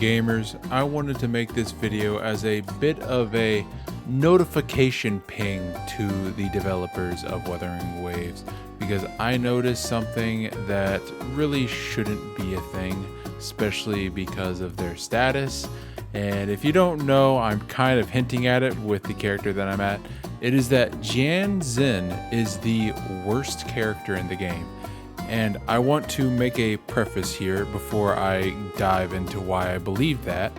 Gamers, I wanted to make this video as a bit of a notification ping to the developers of Wuthering Waves because I noticed something that really shouldn't be a thing, especially because of their status. And if you don't know, I'm kind of hinting at it with the character that I'm at. It is that Jianxin is the worst character in the game. And I want to make a preface here before I dive into why I believe that,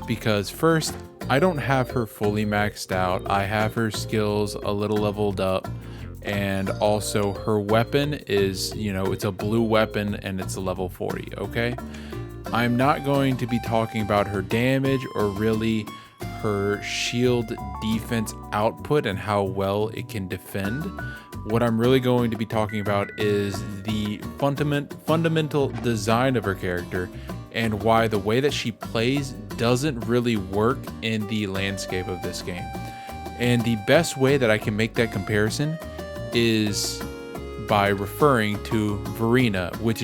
because first, I don't have her fully maxed out. I have her skills a little leveled up, and also her weapon is, it's a blue weapon and it's a level 40, okay? I'm not going to be talking about her damage or really her shield defense output and how well it can defend. What I'm really going to be talking about is the fundamental design of her character and why the way that she plays doesn't really work in the landscape of this game. And the best way that I can make that comparison is by referring to Verina, which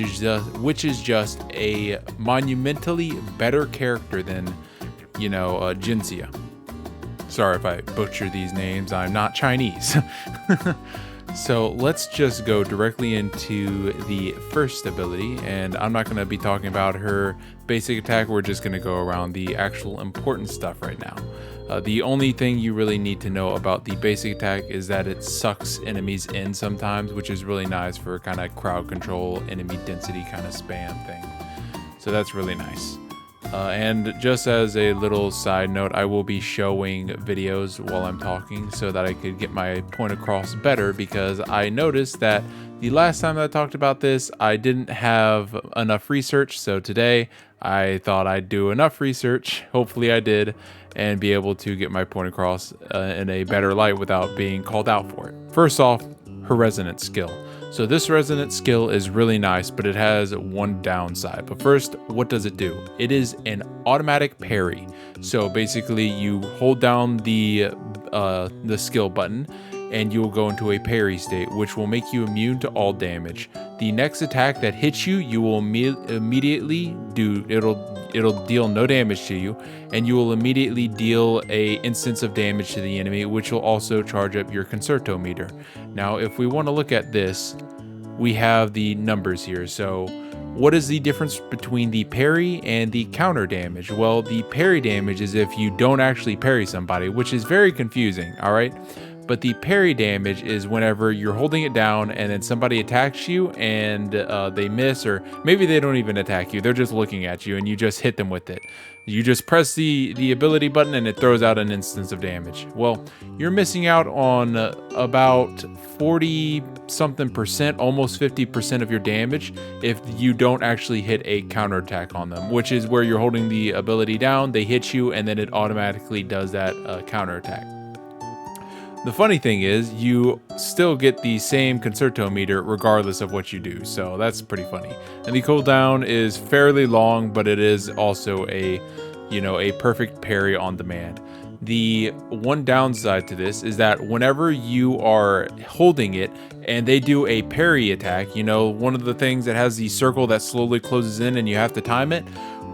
is just a monumentally better character than, Jianxin. Sorry if I butcher these names, I'm not Chinese. So let's just go directly into the first ability, and I'm not going to be talking about her basic attack. We're just going to go around the actual important stuff right now. The only thing you really need to know about the basic attack is that it sucks enemies in sometimes, which is really nice for kind of crowd control, enemy density kind of spam thing. So that's really nice. And just as a little side note, I will be showing videos while I'm talking so that I could get my point across better, because I noticed that the last time that I talked about this, I didn't have enough research. So today I thought I'd do enough research, hopefully I did, and be able to get my point across in a better light without being called out for it. First off, her resonance skill. So this resonance skill is really nice, but it has one downside. But first, what does it do? It is an automatic parry. So basically you hold down the skill button and you will go into a parry state, which will make you immune to all damage. The next attack that hits you, you will immediately it'll deal no damage to you, and you will immediately deal a instance of damage to the enemy, which will also charge up your concerto meter. Now, if we want to look at this, we have the numbers here. So what is the difference between the parry and the counter damage? Well, the parry damage is if you don't actually parry somebody, which is very confusing, all right? But the parry damage is whenever you're holding it down and then somebody attacks you and they miss, or maybe they don't even attack you, they're just looking at you and you just hit them with it. You just press the ability button and it throws out an instance of damage. Well, you're missing out on about 40 something percent, almost 50% of your damage if you don't actually hit a counterattack on them, which is where you're holding the ability down, they hit you, and then it automatically does that counterattack. The funny thing is, you still get the same concerto meter regardless of what you do, so that's pretty funny. And the cooldown is fairly long, but it is also a perfect parry on demand. The one downside to this is that whenever you are holding it and they do a parry attack, one of the things that has the circle that slowly closes in and you have to time it,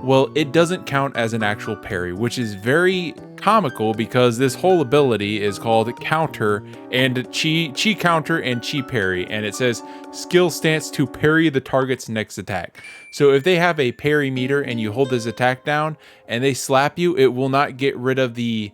well, it doesn't count as an actual parry, which is very comical because this whole ability is called counter and chi counter and chi parry, and it says skill stance to parry the target's next attack. So if they have a parry meter and you hold this attack down and they slap you, it will not get rid of the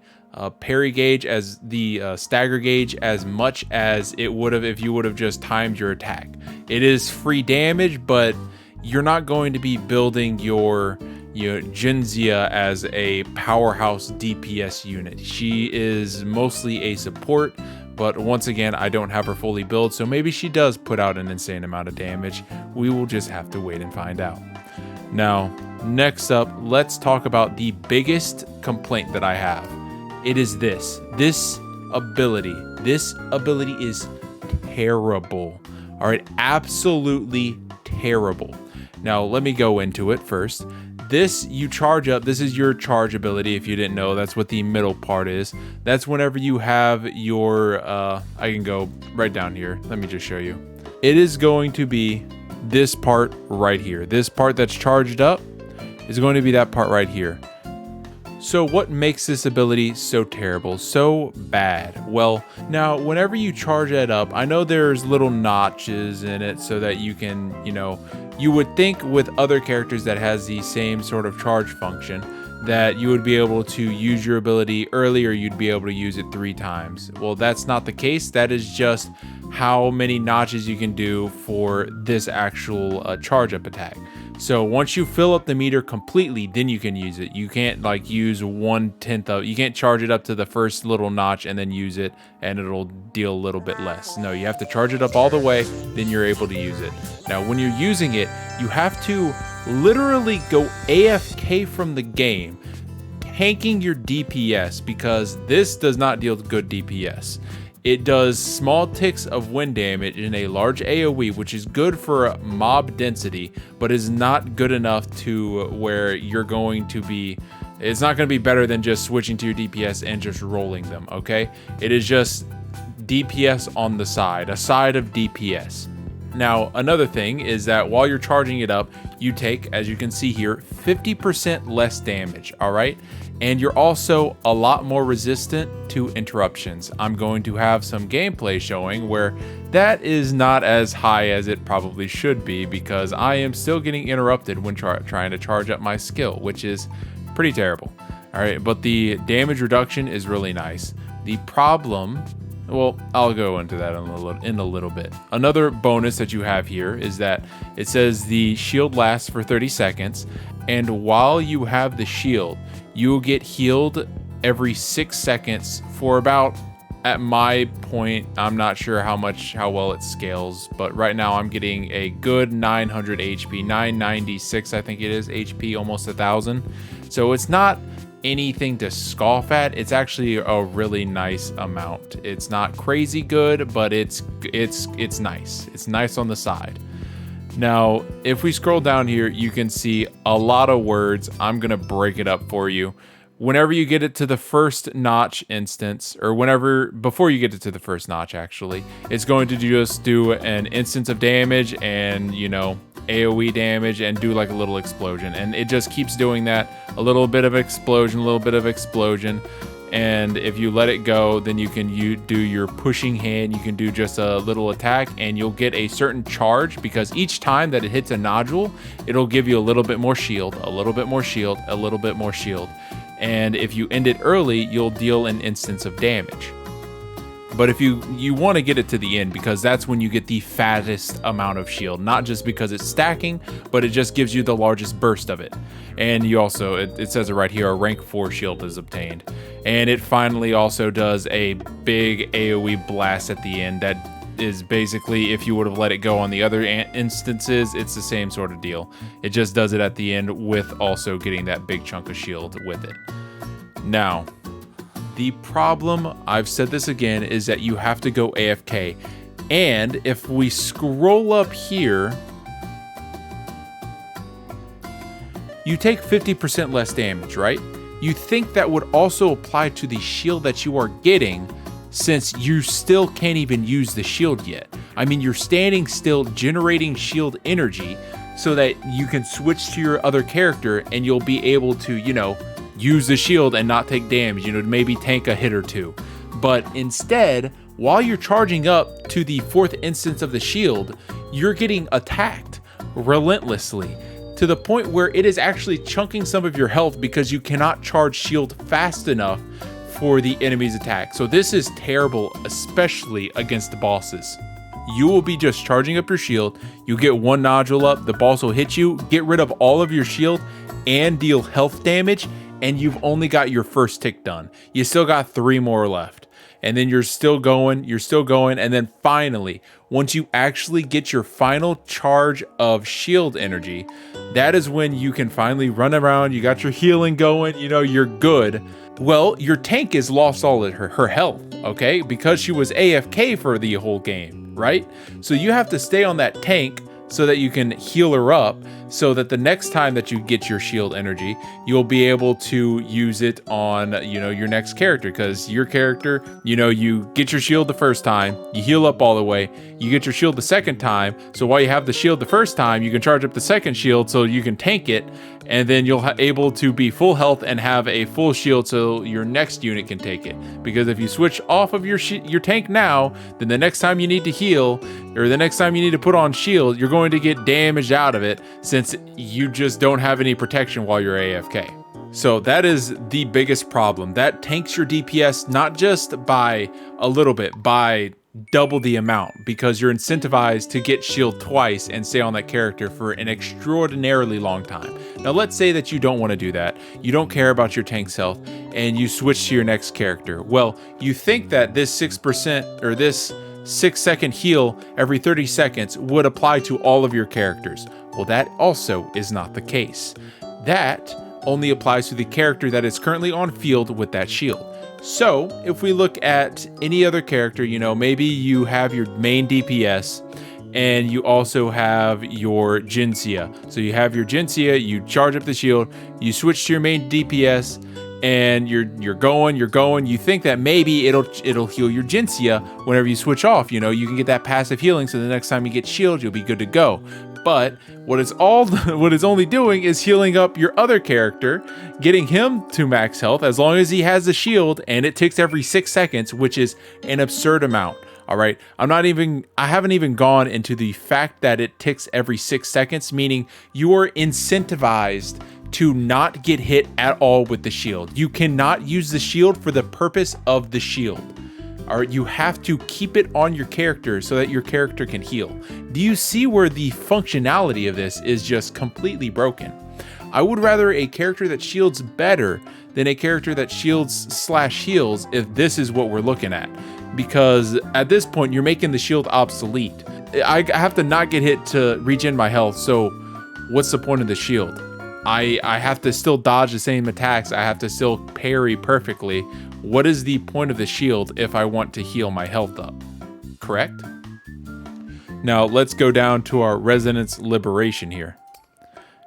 parry gauge as the stagger gauge as much as it would have if you would have just timed your attack. It is free damage, but you're not going to be building your Jianxin as a powerhouse DPS unit. She is mostly a support, but once again, I don't have her fully built, so maybe she does put out an insane amount of damage. We will just have to wait and find out. Now, next up, let's talk about the biggest complaint that I have. It is this ability. This ability is terrible. All right, absolutely terrible. Now, let me go into it first. This you charge up. This is your charge ability. If you didn't know, that's what the middle part is. That's whenever you have your, I can go right down here. Let me just show you. It is going to be this part right here. This part that's charged up. is going to be that part right here. So what makes this ability so terrible, so bad? Well, now whenever you charge that up, I know there's little notches in it so that you can, you would think with other characters that has the same sort of charge function that you would be able to use your ability early, or you'd be able to use it 3 times. Well, that's not the case. That is just how many notches you can do for this actual charge up attack. So once you fill up the meter completely, then you can use it. You can't like use 1/10 of, you can't charge it up to the first little notch and then use it and it'll deal a little bit less. No, you have to charge it up all the way, then you're able to use it. Now, when you're using it, you have to literally go AFK from the game, tanking your DPS, because this does not deal good DPS. It does small ticks of wind damage in a large AoE, which is good for mob density, but is not good enough to where you're going to be, it's not going to be better than just switching to your DPS and just rolling them, okay? It is just DPS on the side, a side of DPS. Now, another thing is that while you're charging it up, you take, as you can see here, 50% less damage, all right? And you're also a lot more resistant to interruptions. I'm going to have some gameplay showing where that is not as high as it probably should be, because I am still getting interrupted when trying to charge up my skill, which is pretty terrible. All right, but the damage reduction is really nice. The problem, well, I'll go into that in a little bit. Another bonus that you have here is that it says the shield lasts for 30 seconds, and while you have the shield, you will get healed every 6 seconds for about, at my point, I'm not sure how well it scales, but right now I'm getting a good 900 HP, 996 I think it is HP, almost 1,000. So it's not anything to scoff at. It's actually a really nice amount. It's not crazy good, but it's nice. It's nice on the side. Now, if we scroll down here, you can see a lot of words. I'm going to break it up for you. Whenever you get it to the first notch instance, or before you get it to the first notch, actually, it's going to just do an instance of damage and, AoE damage and do like a little explosion. And it just keeps doing that. A little bit of explosion, a little bit of explosion. And if you let it go, then you can do your pushing hand. You can do just a little attack and you'll get a certain charge, because each time that it hits a nodule, it'll give you a little bit more shield, a little bit more shield, a little bit more shield. And if you end it early, you'll deal an instance of damage. But if you want to get it to the end, because that's when you get the fattest amount of shield, not just because it's stacking, but it just gives you the largest burst of it. And you also, it says it right here, a rank 4 shield is obtained. And it finally also does a big AoE blast at the end that is basically, if you would have let it go on the other instances, it's the same sort of deal. It just does it at the end with also getting that big chunk of shield with it. Now, the problem, I've said this again, is that you have to go AFK. And if we scroll up here, you take 50% less damage, right? You think that would also apply to the shield that you are getting, since you still can't even use the shield yet. I mean, you're standing still generating shield energy so that you can switch to your other character and you'll be able to, use the shield and not take damage, maybe tank a hit or two. But instead, while you're charging up to the 4th instance of the shield, you're getting attacked relentlessly to the point where it is actually chunking some of your health because you cannot charge shield fast enough for the enemy's attack. So this is terrible, especially against the bosses. You will be just charging up your shield, you get one nodule up, the boss will hit you, get rid of all of your shield, and deal health damage, and you've only got your first tick done. You still got 3 more left. And then you're still going, and then finally, once you actually get your final charge of shield energy, that is when you can finally run around, you got your healing going, you're good. Well, your tank has lost all of her health, okay? Because she was AFK for the whole game, right? So you have to stay on that tank so that you can heal her up, so that the next time that you get your shield energy, you'll be able to use it on, your next character. Because your character, you get your shield the first time, you heal up all the way, you get your shield the second time, so while you have the shield the first time, you can charge up the second shield so you can tank it, and then you'll able to be full health and have a full shield so your next unit can take it. Because if you switch off of your tank now, then the next time you need to heal, or the next time you need to put on shield, you're going to get damaged out of it since you just don't have any protection while you're AFK. So that is the biggest problem. That tanks your DPS not just by a little bit, by double the amount, because you're incentivized to get shield twice and stay on that character for an extraordinarily long time. Now let's say that you don't want to do that. You don't care about your tank's health and you switch to your next character. Well, you think that this 6% or this 6-second heal every 30 seconds would apply to all of your characters. Well, that also is not the case. That only applies to the character that is currently on field with that shield. So if we look at any other character, you know, maybe you have your main DPS and you also have your Jianxin. So you have your Jianxin, you charge up the shield, you switch to your main DPS, and you're going. You think that maybe it'll heal your Jianxin whenever you switch off. You know, you can get that passive healing, so the next time you get shield, you'll be good to go. But what it's only doing is healing up your other character, getting him to max health as long as he has the shield, and it ticks every 6 seconds, which is an absurd amount. All right, I haven't even gone into the fact that it ticks every 6 seconds, meaning you are incentivized to not get hit at all with the shield. You cannot use the shield for the purpose of the shield. All right, you have to keep it on your character so that your character can heal. Do you see where the functionality of this is just completely broken? I would rather a character that shields better than a character that shields/heals if this is what we're looking at. Because at this point, you're making the shield obsolete. I have to not get hit to regen my health, so what's the point of the shield? I have to still dodge the same attacks. I have to still parry perfectly. What is the point of the shield if I want to heal my health up? Correct? Now let's go down to our Resonance Liberation here.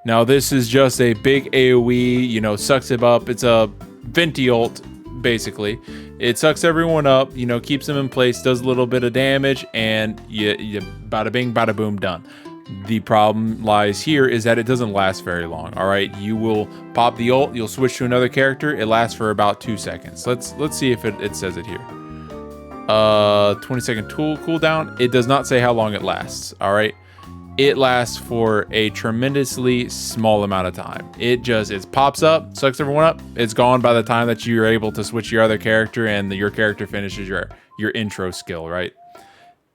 Now this is just a big AoE, you know, sucks it up. It's a Venti ult, basically. It sucks everyone up, you know, keeps them in place, does a little bit of damage, and you bada bing, bada boom, done. The problem lies here is that it doesn't last very long. All right, you will pop the ult, you'll switch to another character. It lasts for about 2 seconds. Let's see if it says it here. 20-second tool cooldown. It does not say how long it lasts. All right, it lasts for a tremendously small amount of time. It pops up, sucks everyone up. It's gone by the time that you're able to switch your other character and your character finishes your intro skill, right?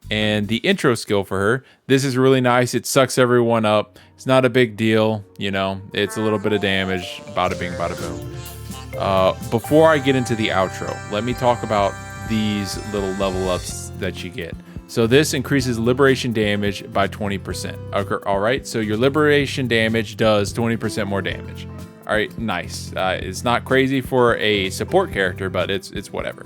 And the intro skill for her, this is really nice. It sucks everyone up. It's not a big deal, you know. It's a little bit of damage. Bada bing, bada boom. Before I get into the outro, let me talk about these little level ups that you get. So this increases liberation damage by 20%. Okay, all right, so your liberation damage does 20% more damage. All right, nice. It's not crazy for a support character, but it's whatever.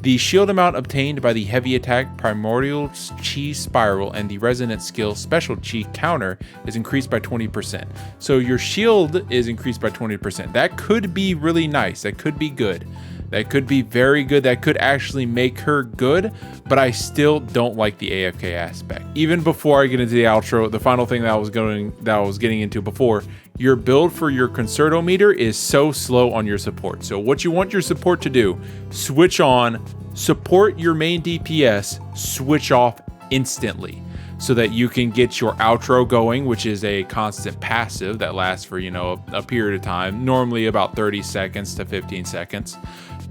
The shield amount obtained by the heavy attack Primordial Chi Spiral and the Resonance skill Special Chi counter is increased by 20%. So your shield is increased by 20%. That could be really nice. That could be good. That could be very good. That could actually make her good, but I still don't like the AFK aspect. Even before I get into the outro, the final thing that I was getting into before, your build for your Concerto meter is so slow on your support. So what you want your support to do, switch on, support your main DPS, switch off instantly so that you can get your outro going, which is a constant passive that lasts for, you know, a period of time, normally about 30 seconds to 15 seconds.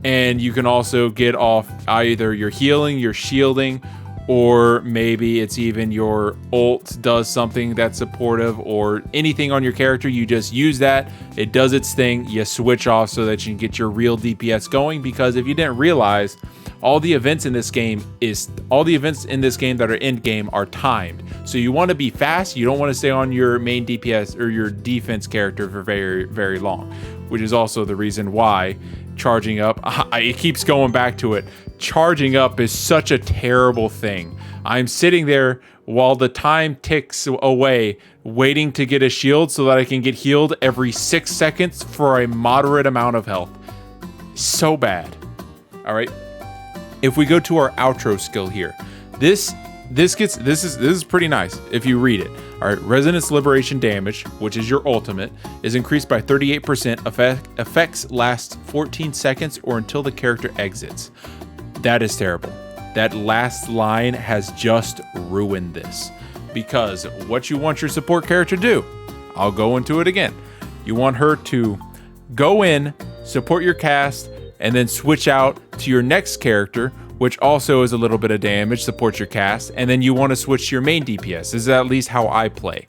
And you can also get off either your healing, your shielding, or maybe it's even your ult does something that's supportive, or anything on your character. You just use that, it does its thing, you switch off so that you can get your real DPS going. Because if you didn't realize, all the events in this game that are end game are timed. So you want to be fast, you don't want to stay on your main DPS or your defense character for very, very long, which is also the reason why charging up, it keeps going back to it. Charging up is such a terrible thing. I'm sitting there while the time ticks away, waiting to get a shield so that I can get healed every 6 seconds for a moderate amount of health. So bad. All right. If we go to our outro skill here, this this is pretty nice if you read it. All right, resonance liberation damage, which is your ultimate, is increased by 38%. Effects last 14 seconds or until the character exits. That is terrible. That last line has just ruined this, because what you want your support character to do, I'll go into it again. You want her to go in, support your cast, and then switch out to your next character, which also is a little bit of damage, supports your cast, and then you want to switch to your main DPS. This is at least how I play.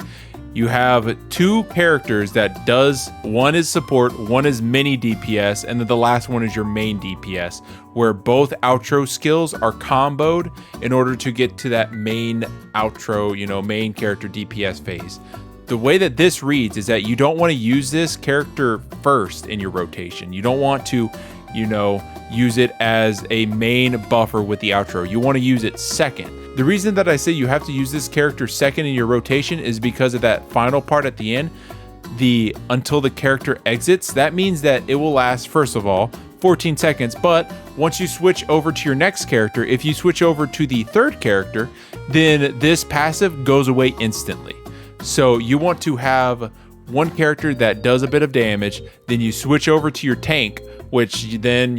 You have two characters that does, one is support, one is mini DPS, and then the last one is your main DPS, where both outro skills are comboed in order to get to that main outro, main character DPS phase. The way that this reads is that you don't want to use this character first in your rotation. You don't want to, use it as a main buffer with the outro. You want to use it second. The reason that I say you have to use this character second in your rotation is because of that final part at the end, the until the character exits. That means that it will last, first of all, 14 seconds, but once you switch over to your next character, if you switch over to the third character, then this passive goes away instantly. So you want to have one character that does a bit of damage, then you switch over to your tank, which then,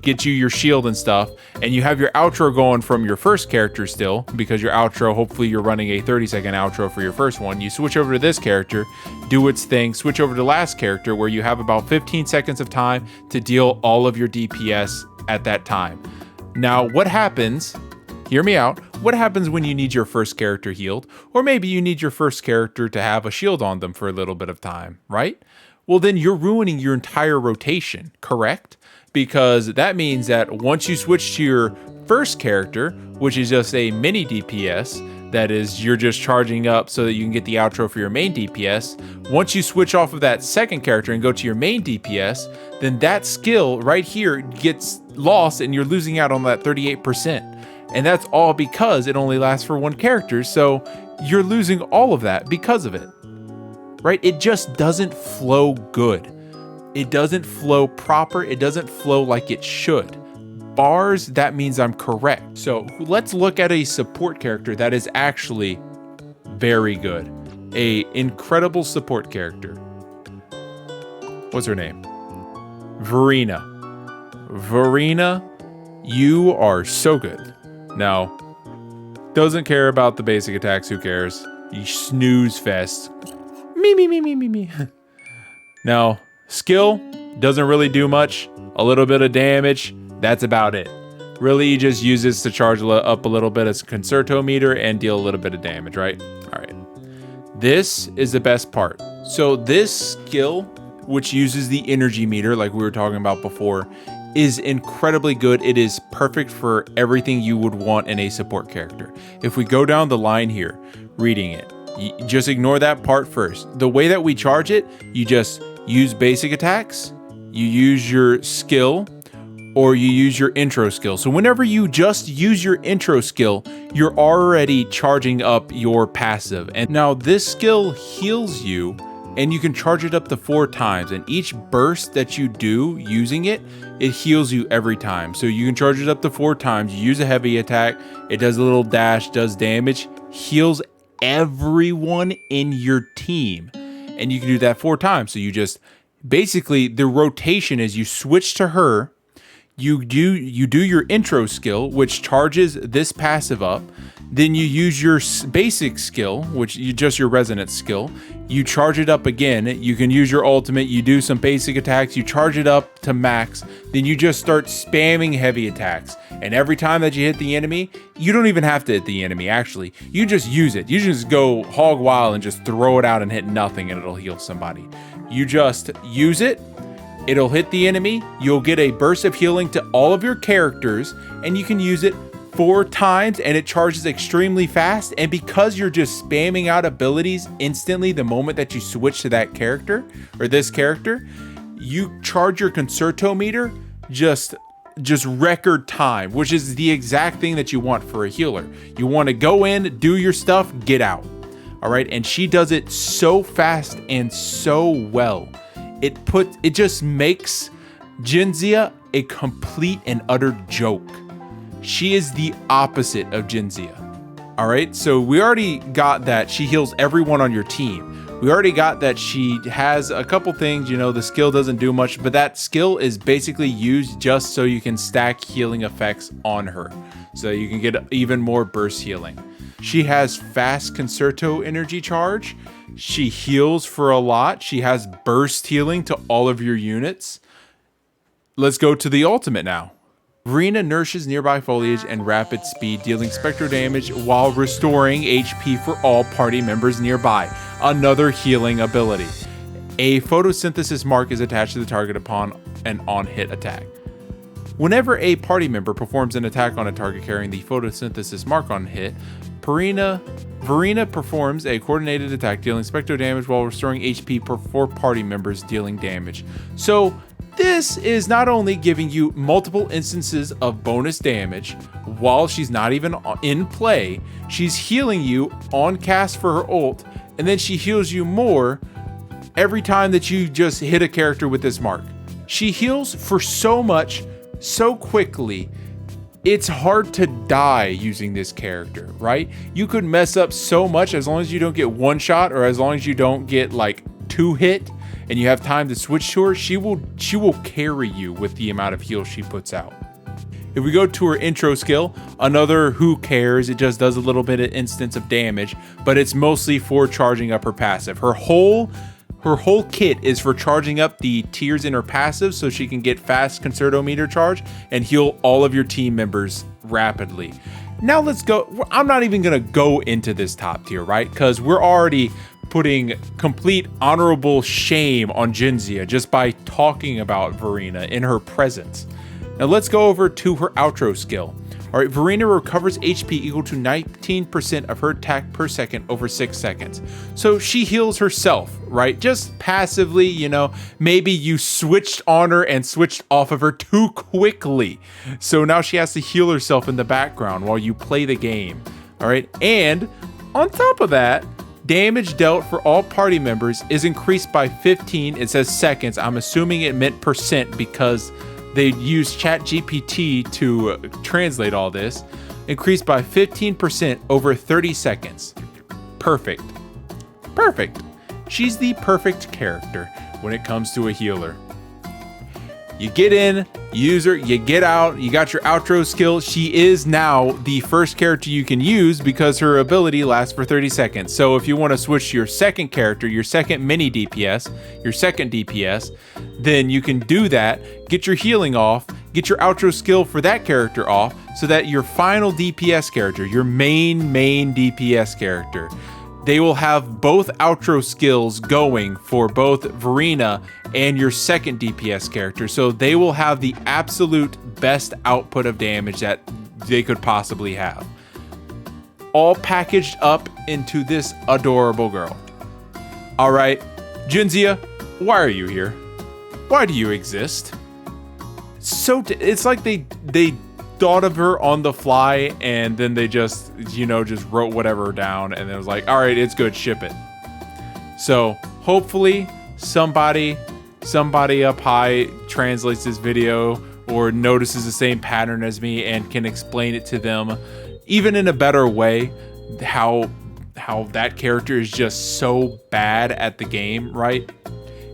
gets you your shield and stuff, and you have your outro going from your first character still, because your outro, hopefully you're running a 30-second outro for your first one. You switch over to this character, do its thing, switch over to the last character, where you have about 15 seconds of time to deal all of your DPS at that time. Now, what happens, hear me out, what happens when you need your first character healed? Or maybe you need your first character to have a shield on them for a little bit of time, right? Well, then you're ruining your entire rotation, correct? Because that means that once you switch to your first character, which is just a mini DPS, that is, you're just charging up so that you can get the outro for your main DPS. Once you switch off of that second character and go to your main DPS, then that skill right here gets lost and you're losing out on that 38%. And that's all because it only lasts for one character, so you're losing all of that because of it. Right? It just doesn't flow good. It doesn't flow proper. It doesn't flow like it should. Bars, that means I'm correct. So let's look at a support character that is actually very good. A incredible support character. What's her name? Verina. Verina, you are so good. Now, doesn't care about the basic attacks. Who cares? You snooze fest. Me. Now, skill doesn't really do much. A little bit of damage. That's about it. Really, you just use this to charge up a little bit as concerto meter and deal a little bit of damage, right? All right. This is the best part. So this skill, which uses the energy meter like we were talking about before, is incredibly good. It is perfect for everything you would want in a support character. If we go down the line here, reading it, you just ignore that part first. The way that we charge it, you just use basic attacks, you use your skill, or you use your intro skill. So whenever you just use your intro skill, you're already charging up your passive. And now this skill heals you, and you can charge it up to 4 times. And each burst that you do using it, it heals you every time. So you can charge it up to 4 times. You use a heavy attack, it does a little dash, does damage, heals everyone in your team. And you can do that 4 times. So you just, basically the rotation is you switch to her, you do your intro skill, which charges this passive up. Then you use your basic skill, which you just your resonance skill. You charge it up again. You can use your ultimate. You do some basic attacks. You charge it up to max. Then you just start spamming heavy attacks. And every time that you hit the enemy, you don't even have to hit the enemy, actually. You just use it. You just go hog wild and just throw it out and hit nothing, and it'll heal somebody. You just use it. It'll hit the enemy. You'll get a burst of healing to all of your characters, and you can use it 4 times, and it charges extremely fast. And because you're just spamming out abilities instantly the moment that you switch to that character or this character, you charge your concerto meter just record time, which is the exact thing that you want for a healer. You want to go in, do your stuff, get out. All right, and she does it so fast and so well. It just makes Jinxia a complete and utter joke. She is the opposite of Jinxia. All right, so we already got that she heals everyone on your team. We already got that she has a couple things, you know, the skill doesn't do much, but that skill is basically used just so you can stack healing effects on her. So you can get even more burst healing. She has fast concerto energy charge. She heals for a lot. She has burst healing to all of your units. Let's go to the ultimate now. Verina nourishes nearby foliage and rapid speed, dealing spectral damage while restoring HP for all party members nearby. Another healing ability. A photosynthesis mark is attached to the target upon an on-hit attack. Whenever a party member performs an attack on a target carrying the photosynthesis mark on hit, Verina performs a coordinated attack, dealing spectral damage while restoring HP for party members dealing damage. So this is not only giving you multiple instances of bonus damage while she's not even in play, she's healing you on cast for her ult, and then she heals you more every time that you just hit a character with this mark. She heals for so much, so quickly, it's hard to die using this character, right? You could mess up so much as long as you don't get one shot, or as long as you don't get like 2 hit and you have time to switch to her. She will carry you with the amount of heal she puts out. If we go to her intro skill, another who cares, it just does a little bit of instance of damage, but it's mostly for charging up her passive. Her whole kit is for charging up the tiers in her passive so she can get fast concerto meter charge and heal all of your team members rapidly. Now let's go. I'm not even going to go into this top tier, right? Because we're already putting complete honorable shame on Jianxin just by talking about Verina in her presence. Now let's go over to her outro skill. All right, Verina recovers HP equal to 19% of her attack per second over 6 seconds. So she heals herself, right? Just passively, you know, maybe you switched on her and switched off of her too quickly. So now she has to heal herself in the background while you play the game. All right, and on top of that, damage dealt for all party members is increased by 15. It says seconds. I'm assuming it meant percent because they used ChatGPT to translate all this. Increased by 15% over 30 seconds. Perfect. Perfect. She's the perfect character when it comes to a healer. You get in, use her, you get out, you got your outro skill. She is now the first character you can use because her ability lasts for 30 seconds. So if you want to switch to your second character, your second mini DPS, your second DPS, then you can do that, get your healing off, get your outro skill for that character off, so that your final DPS character, your main DPS character, they will have both outro skills going for both Verina and your second DPS character. So they will have the absolute best output of damage that they could possibly have. All packaged up into this adorable girl. All right, Jianxin, why are you here? Why do you exist? So it's like they thought of her on the fly, and then they just, you know, just wrote whatever down, and it was like, all right, it's good, ship it. So hopefully somebody up high translates this video or notices the same pattern as me and can explain it to them even in a better way, how that character is just so bad at the game, right?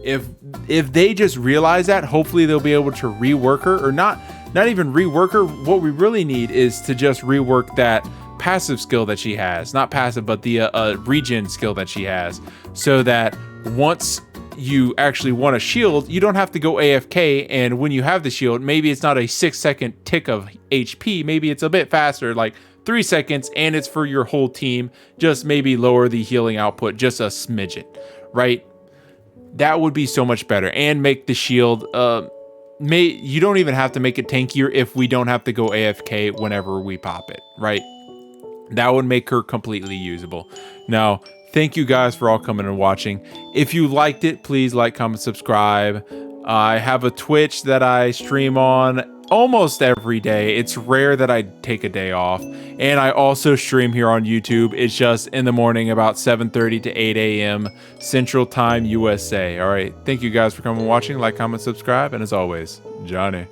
If they just realize that, hopefully they'll be able to rework her, or not even rework her. What we really need is to just rework that passive skill that she has, not passive, but the regen skill that she has, so that once you actually want a shield, you don't have to go AFK, and when you have the shield, maybe it's not a 6-second tick of HP, maybe it's a bit faster, like 3 seconds, and it's for your whole team. Just maybe lower the healing output just a smidgen, right? That would be so much better, and make the shield, you don't even have to make it tankier if we don't have to go AFK whenever we pop it, right? That would make her completely usable. Now, thank you guys for all coming and watching. If you liked it, please like, comment, subscribe. I have a Twitch that I stream on almost every day. It's rare that I take a day off. And I also stream here on YouTube. It's just in the morning about 7:30 to 8 a.m. Central Time, USA. All right. Thank you guys for coming and watching. Like, comment, subscribe. And as always, Johnny.